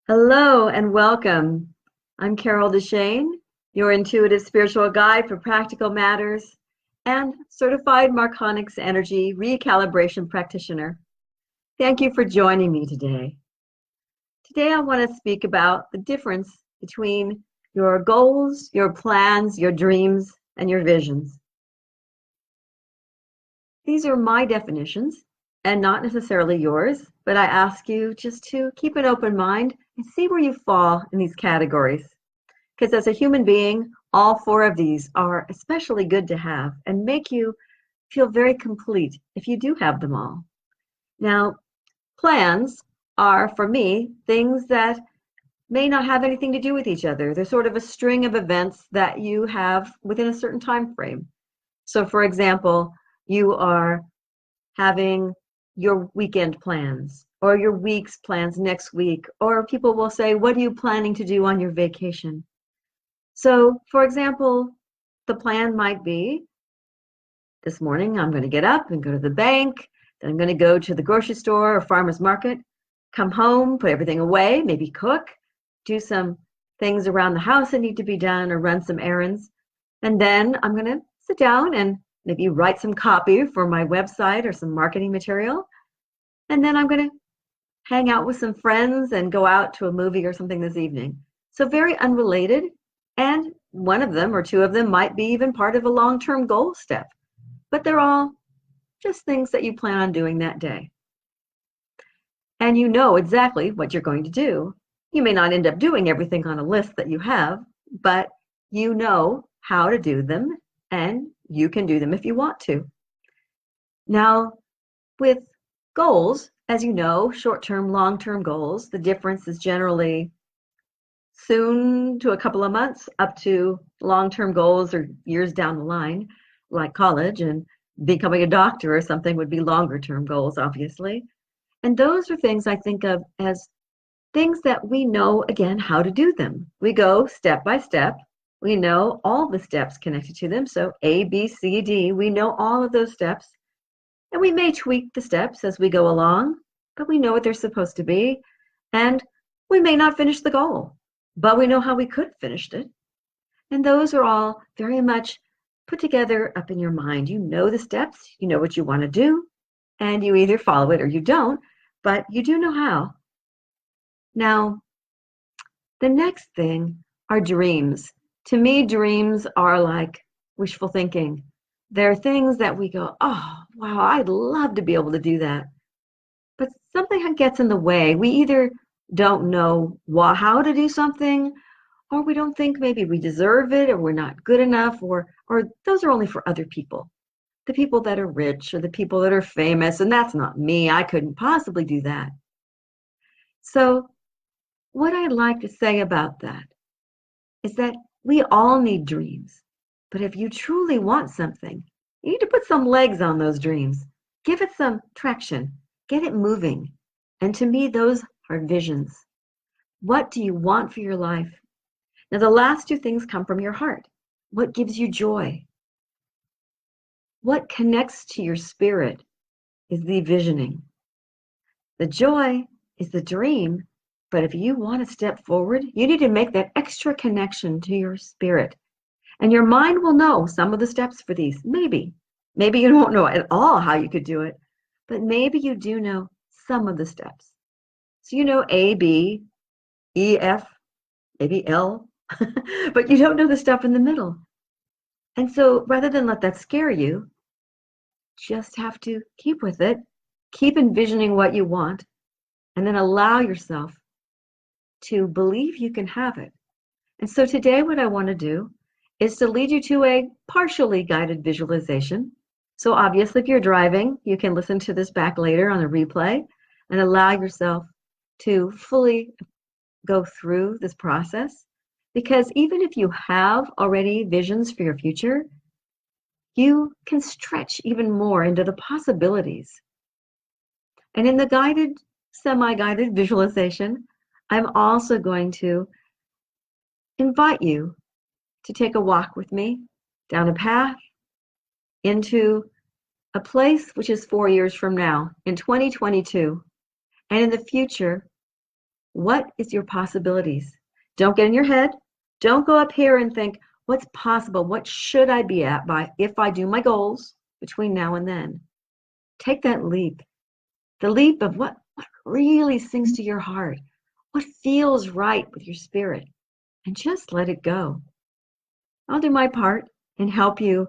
Hello and welcome. I'm Carol DeChaine, your intuitive spiritual guide for practical matters and certified Marconics energy recalibration practitioner. Thank you for joining me today. Today I want to speak about the difference between your goals, your plans, your dreams, and your visions. These are my definitions and not necessarily yours, but I ask you just to keep an open mind and see where you fall in these categories. Because as a human being, all four of these are especially good to have and make you feel very complete if you do have them all. Now, plans are, for me, things that may not have anything to do with each other. They're sort of a string of events that you have within a certain time frame. So, for example, you are having your weekend plans or your week's plans next week, or people will say, what are you planning to do on your vacation? So, for example, the plan might be, this morning I'm going to get up and go to the bank, then I'm going to go to the grocery store or farmer's market, come home, put everything away, maybe cook, do some things around the house that need to be done or run some errands. And then I'm going to sit down and maybe write some copy for my website or some marketing material. And then I'm going to hang out with some friends and go out to a movie or something this evening. So very unrelated. And one of them or two of them might be even part of a long-term goal step. But they're all just things that you plan on doing that day. And you know exactly what you're going to do. You may not end up doing everything on a list that you have, but you know how to do them, and you can do them if you want to. Now, with goals, as you know, short-term, long-term goals, the difference is generally soon to a couple of months up to long-term goals or years down the line, like college and becoming a doctor or something would be longer-term goals, obviously. And those are things I think of as things that we know, again, how to do them. We go step by step. We know all the steps connected to them. So A, B, C, D, we know all of those steps. And we may tweak the steps as we go along, but we know what they're supposed to be. And we may not finish the goal, but we know how we could have finished it. And those are all very much put together up in your mind. You know the steps, you know what you want to do, and you either follow it or you don't, but you do know how. Now, the next thing are dreams. To me, dreams are like wishful thinking. They're things that we go, oh, wow, I'd love to be able to do that. But something gets in the way. We either don't know how to do something, or we don't think maybe we deserve it, or we're not good enough, or those are only for other people. The people that are rich or the people that are famous, and that's not me. I couldn't possibly do that. So what I'd like to say about that is that we all need dreams. But if you truly want something, you need to put some legs on those dreams. Give it some traction. Get it moving. And to me, those are visions. What do you want for your life? Now, the last two things come from your heart. What gives you joy? What connects to your spirit is the visioning. The joy is the dream, but if you want to step forward, you need to make that extra connection to your spirit. And your mind will know some of the steps for these. Maybe you don't know at all how you could do it, but maybe you do know some of the steps. So you know A, B, E, F, maybe L, but you don't know the stuff in the middle. And so rather than let that scare you, just have to keep with it, keep envisioning what you want, and then allow yourself to believe you can have it. And so today what I want to do is to lead you to a partially guided visualization. So obviously if you're driving, you can listen to this back later on a replay and allow yourself to fully go through this process. Because even if you have already visions for your future, you can stretch even more into the possibilities. And in the guided, semi-guided visualization, I'm also going to invite you to take a walk with me down a path into a place which is 4 years from now, in 2022. And in the future, What is your possibilities? Don't get in your head. Don't go up here and think, what's possible? What should I be at by if I do my goals between now and then? Take that leap. The leap of what really sings to your heart, what feels right with your spirit, and just let it go. I'll do my part and help you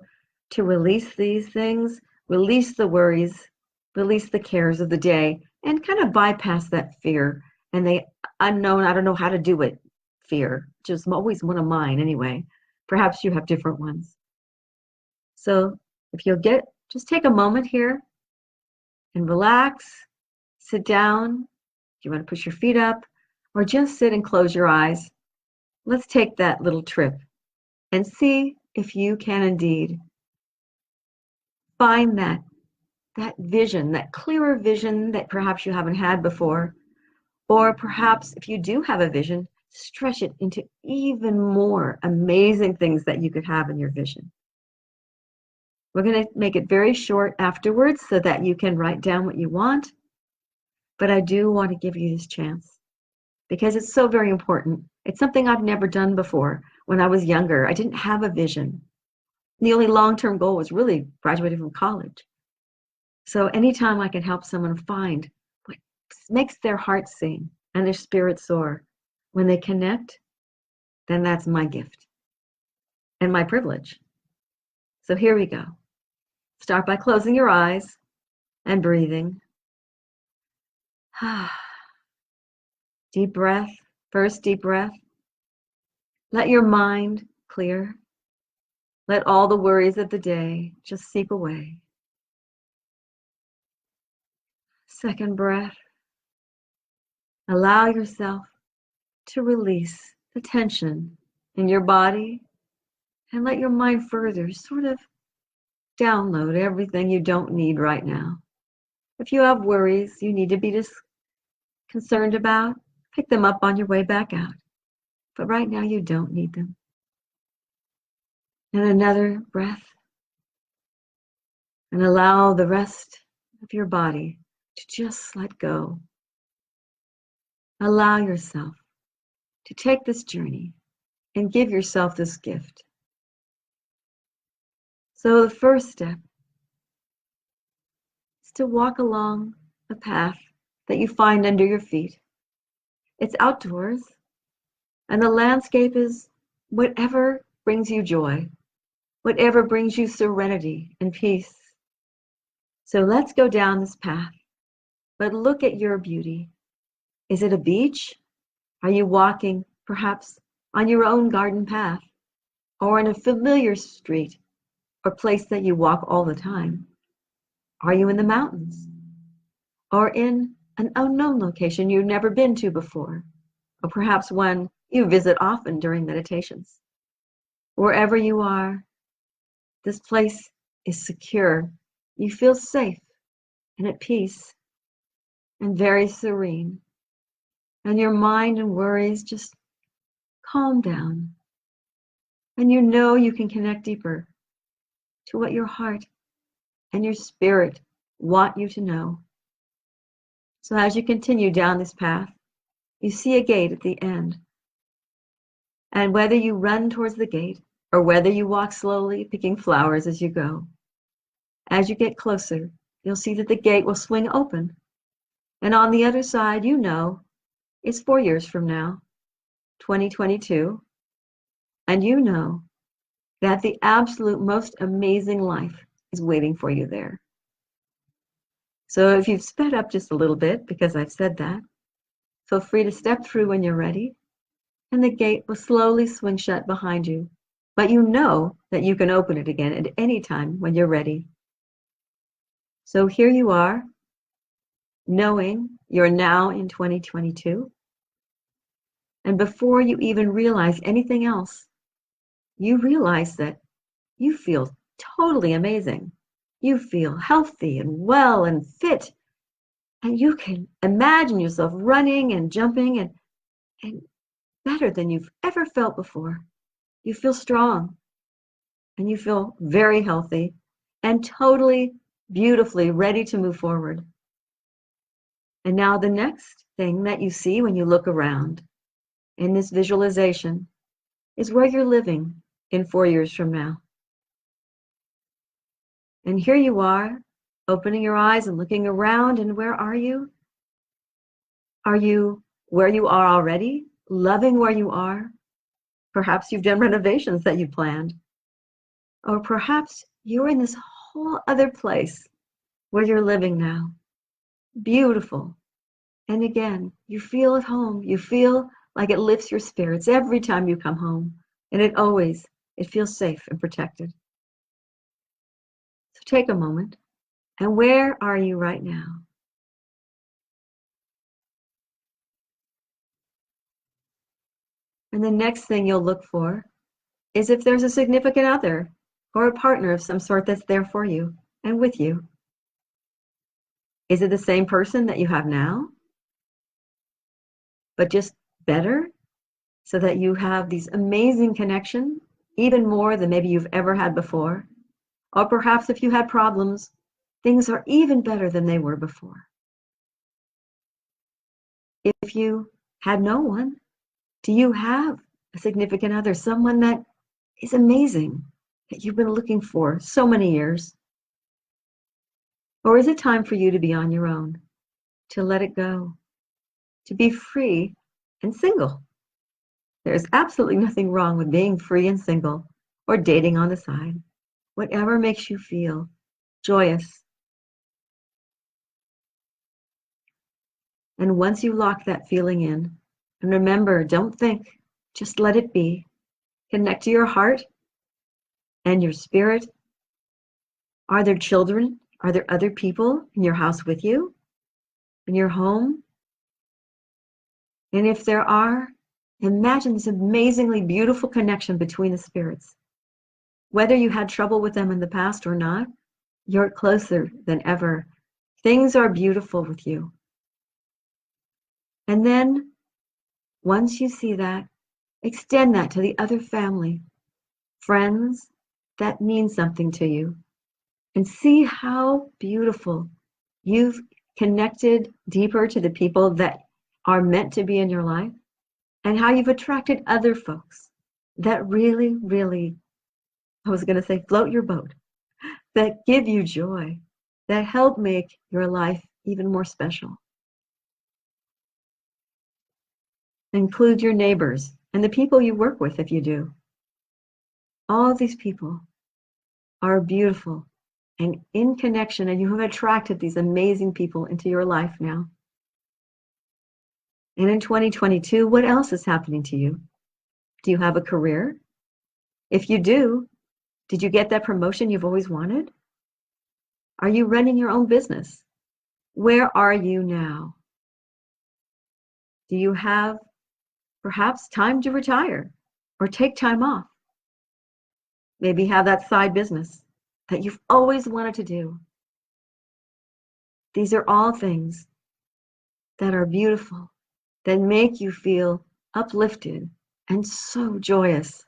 to release these things, release the worries, release the cares of the day, and kind of bypass that fear and the unknown, I don't know how to do it, fear, which is always one of mine anyway. Perhaps you have different ones. So if you'll just take a moment here and relax, sit down. If you want to push your feet up, or just sit and close your eyes. Let's take that little trip and see if you can indeed find that vision, that clearer vision that perhaps you haven't had before. Or perhaps if you do have a vision, stretch it into even more amazing things that you could have in your vision. We're going to make it very short afterwards so that you can write down what you want. But I do want to give you this chance because it's so very important. It's something I've never done before. When I was younger, I didn't have a vision. The only long-term goal was really graduating from college. So anytime I can help someone find what makes their heart sing and their spirit soar when they connect, then that's my gift and my privilege. So here we go. Start by closing your eyes and breathing. Deep breath, first deep breath. Let your mind clear. Let all the worries of the day just seep away. Second breath. Allow yourself to release the tension in your body and let your mind further sort of download everything you don't need right now. If you have worries you need to be just concerned about, pick them up on your way back out. But right now you don't need them. And another breath. And allow the rest of your body to just let go. Allow yourself to take this journey and give yourself this gift. So the first step is to walk along a path that you find under your feet. It's outdoors, and the landscape is whatever brings you joy, whatever brings you serenity and peace. So let's go down this path, but look at your beauty. Is it a beach? Are you walking perhaps on your own garden path or in a familiar street or place that you walk all the time? Are you in the mountains or in an unknown location you've never been to before, or perhaps one you visit often during meditations? Wherever you are, this place is secure. You feel safe and at peace and very serene. And your mind and worries just calm down. And you know you can connect deeper to what your heart and your spirit want you to know. So as you continue down this path, you see a gate at the end. And whether you run towards the gate or whether you walk slowly, picking flowers as you go, as you get closer, you'll see that the gate will swing open. And on the other side, you know, it's 4 years from now, 2022, and you know that the absolute most amazing life is waiting for you there. So if you've sped up just a little bit, because I've said that, feel free to step through when you're ready, and the gate will slowly swing shut behind you. But you know that you can open it again at any time when you're ready. So here you are, knowing you're now in 2022. And before you even realize anything else, you realize that you feel totally amazing. You feel healthy and well and fit. And you can imagine yourself running and jumping and better than you've ever felt before. You feel strong and you feel very healthy and totally beautifully ready to move forward. And now the next thing that you see when you look around in this visualization is where you're living in 4 years from now. And here you are, opening your eyes and looking around, and where are you? Are you where you are already, loving where you are? Perhaps you've done renovations that you planned. Or perhaps you're in this whole other place where you're living now. Beautiful. And again, you feel at home. You feel like it lifts your spirits every time you come home. And it feels safe and protected. So take a moment. And where are you right now? And the next thing you'll look for is if there's a significant other or a partner of some sort that's there for you and with you. Is it the same person that you have now, but just better, so that you have these amazing connections, even more than maybe you've ever had before? Or perhaps if you had problems, things are even better than they were before. If you had no one, do you have a significant other, someone that is amazing, that you've been looking for so many years? Or is it time for you to be on your own, to let it go, to be free and single? There's absolutely nothing wrong with being free and single or dating on the side. Whatever makes you feel joyous. And once you lock that feeling in, and remember, don't think, just let it be. Connect to your heart and your spirit. Are there children? Are there other people in your house with you? In your home? And if there are, imagine this amazingly beautiful connection between the spirits. Whether you had trouble with them in the past or not, you're closer than ever. Things are beautiful with you. And then, once you see that, extend that to the other family, friends that mean something to you, and see how beautiful you've connected deeper to the people that are meant to be in your life, and how you've attracted other folks that really, really, I was going to say, float your boat, that give you joy, that help make your life even more special. Include your neighbors and the people you work with if you do. All these people are beautiful and in connection, and you have attracted these amazing people into your life now. And in 2022, what else is happening to you? Do you have a career? If you do, did you get that promotion you've always wanted? Are you running your own business? Where are you now? Do you have perhaps time to retire or take time off? Maybe have that side business that you've always wanted to do. These are all things that are beautiful, that make you feel uplifted and so joyous.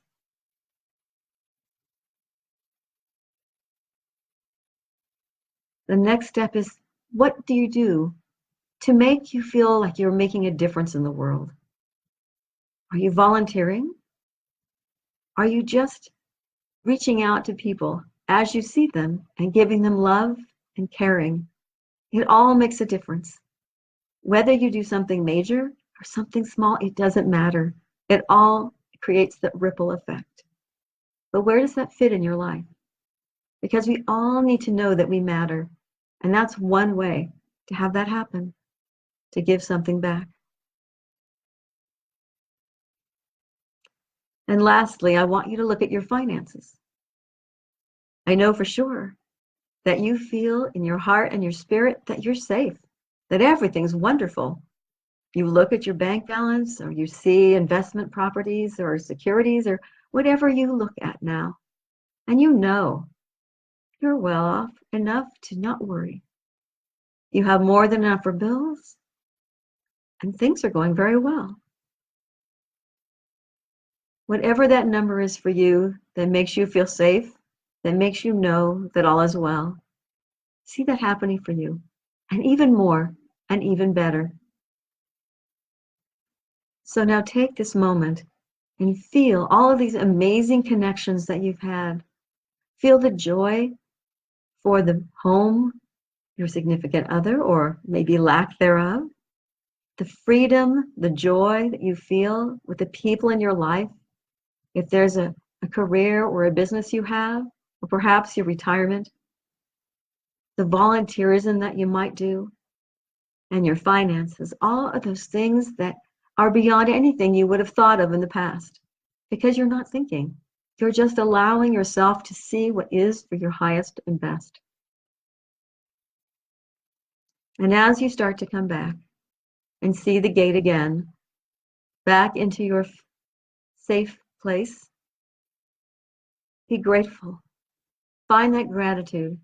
The next step is, what do you do to make you feel like you're making a difference in the world? Are you volunteering? Are you just reaching out to people as you see them and giving them love and caring? It all makes a difference. Whether you do something major or something small, it doesn't matter. It all creates that ripple effect. But where does that fit in your life? Because we all need to know that we matter. And that's one way to have that happen, to give something back. And lastly, I want you to look at your finances. I know for sure that you feel in your heart and your spirit that you're safe, that everything's wonderful. You look at your bank balance, or you see investment properties or securities or whatever you look at now, and you know you're well off enough to not worry. You have more than enough for bills, and things are going very well. Whatever that number is for you that makes you feel safe, that makes you know that all is well, see that happening for you, and even more, and even better. So now take this moment and feel all of these amazing connections that you've had. Feel the joy for the home, your significant other, or maybe lack thereof. The freedom, the joy that you feel with the people in your life. If there's a career or a business you have, or perhaps your retirement, the volunteerism that you might do, and your finances, all of those things that are beyond anything you would have thought of in the past, because you're not thinking. You're just allowing yourself to see what is for your highest and best. And as you start to come back and see the gate again, back into your safe place, be grateful. Find that gratitude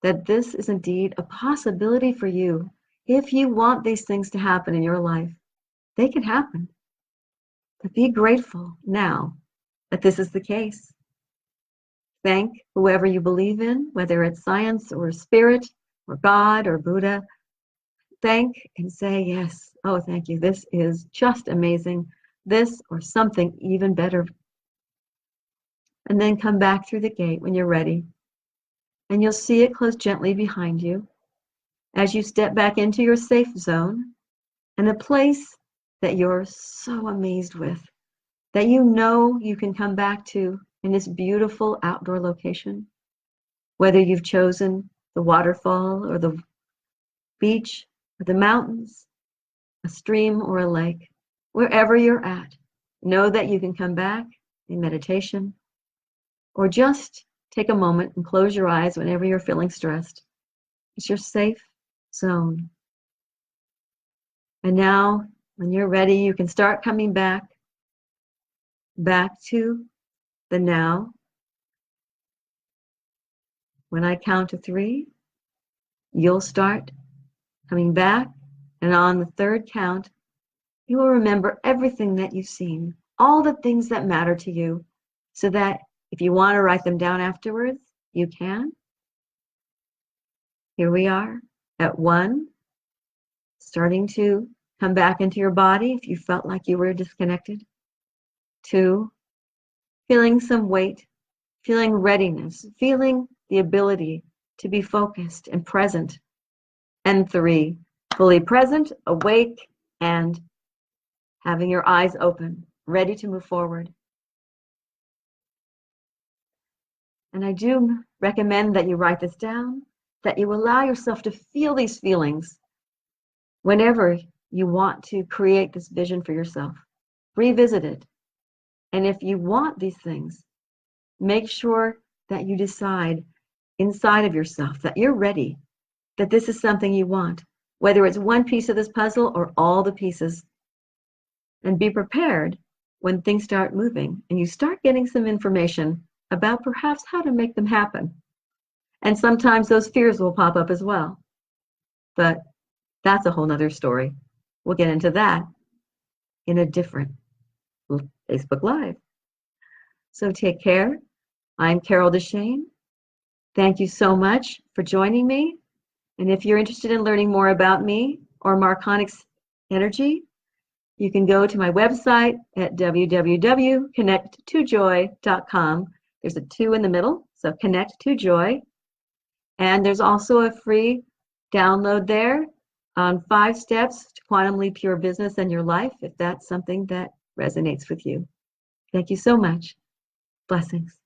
that this is indeed a possibility for you. If you want these things to happen in your life, they can happen. But be grateful now that this is the case. Thank whoever you believe in, whether it's science or spirit or God or Buddha. Thank and say, yes, oh, thank you. This is just amazing. This or something even better. And then come back through the gate when you're ready. And you'll see it close gently behind you as you step back into your safe zone and a place that you're so amazed with, that you know you can come back to in this beautiful outdoor location. Whether you've chosen the waterfall or the beach or the mountains, a stream or a lake, wherever you're at, know that you can come back in meditation or just take a moment and close your eyes whenever you're feeling stressed. It's your safe zone. And now, when you're ready, you can start coming back to the now. When I count to 3, you'll start coming back, and on the third count, you will remember everything that you've seen, all the things that matter to you, so that if you want to write them down afterwards, you can. Here we are at 1, starting to come back into your body if you felt like you were disconnected. 2, feeling some weight, feeling readiness, feeling the ability to be focused and present. And 3, fully present, awake, and having your eyes open, ready to move forward. And I do recommend that you write this down, that you allow yourself to feel these feelings whenever you want to create this vision for yourself. Revisit it. And if you want these things, make sure that you decide inside of yourself that you're ready, that this is something you want, whether it's one piece of this puzzle or all the pieces. And be prepared when things start moving and you start getting some information about perhaps how to make them happen. And sometimes those fears will pop up as well. But that's a whole nother story. We'll get into that in a different Facebook Live. So take care. I'm Carol DeChaine. Thank you so much for joining me. And if you're interested in learning more about me or Marconics Energy, you can go to my website at www.connect2joy.com. There's a 2 in the middle, so Connect to Joy. And there's also a free download there on 5 steps to quantumly pure business in your life, if that's something that resonates with you. Thank you so much. Blessings.